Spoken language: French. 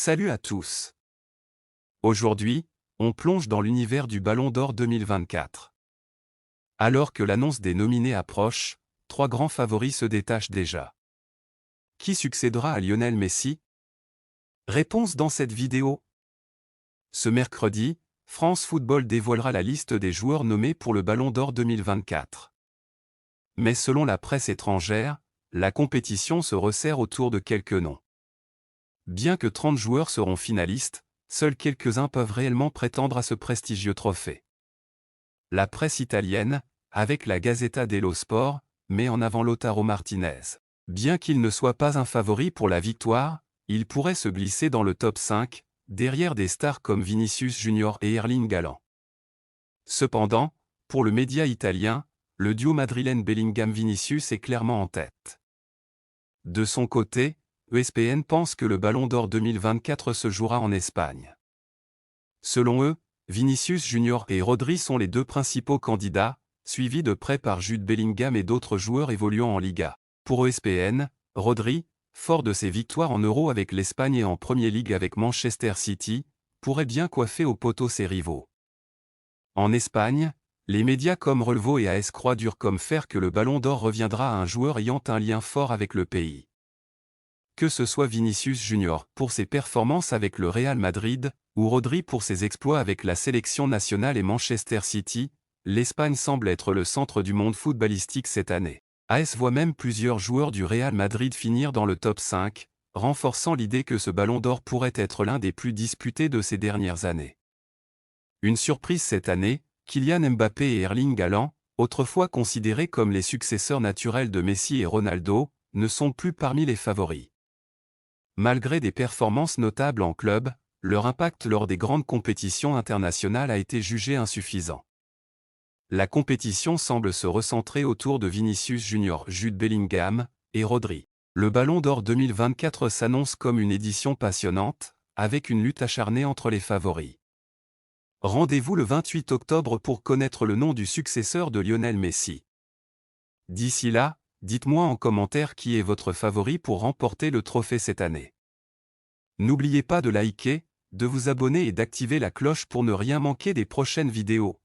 Salut à tous. Aujourd'hui, on plonge dans l'univers du Ballon d'Or 2024. Alors que l'annonce des nominés approche, trois grands favoris se détachent déjà. Qui succédera à Lionel Messi? Réponse dans cette vidéo. Ce mercredi, France Football dévoilera la liste des joueurs nommés pour le Ballon d'Or 2024. Mais selon la presse étrangère, la compétition se resserre autour de quelques noms. Bien que 30 joueurs seront finalistes, seuls quelques-uns peuvent réellement prétendre à ce prestigieux trophée. La presse italienne, avec la Gazzetta dello Sport, met en avant Lautaro Martinez. Bien qu'il ne soit pas un favori pour la victoire, il pourrait se glisser dans le top 5, derrière des stars comme Vinicius Junior et Erling Haaland. Cependant, pour le média italien, le duo madrilène Bellingham-Vinicius est clairement en tête. De son côté, ESPN pense que le Ballon d'Or 2024 se jouera en Espagne. Selon eux, Vinicius Junior et Rodri sont les deux principaux candidats, suivis de près par Jude Bellingham et d'autres joueurs évoluant en Liga. Pour ESPN, Rodri, fort de ses victoires en Euro avec l'Espagne et en Premier League avec Manchester City, pourrait bien coiffer au poteau ses rivaux. En Espagne, les médias comme Relevo et AS croient dur comme fer que le Ballon d'Or reviendra à un joueur ayant un lien fort avec le pays. Que ce soit Vinicius Junior pour ses performances avec le Real Madrid, ou Rodri pour ses exploits avec la sélection nationale et Manchester City, l'Espagne semble être le centre du monde footballistique cette année. AS voit même plusieurs joueurs du Real Madrid finir dans le top 5, renforçant l'idée que ce Ballon d'Or pourrait être l'un des plus disputés de ces dernières années. Une surprise cette année, Kylian Mbappé et Erling Haaland, autrefois considérés comme les successeurs naturels de Messi et Ronaldo, ne sont plus parmi les favoris. Malgré des performances notables en club, leur impact lors des grandes compétitions internationales a été jugé insuffisant. La compétition semble se recentrer autour de Vinicius Junior, Jude Bellingham et Rodri. Le Ballon d'Or 2024 s'annonce comme une édition passionnante, avec une lutte acharnée entre les favoris. Rendez-vous le 28 octobre pour connaître le nom du successeur de Lionel Messi. D'ici là, dites-moi en commentaire qui est votre favori pour remporter le trophée cette année. N'oubliez pas de liker, de vous abonner et d'activer la cloche pour ne rien manquer des prochaines vidéos.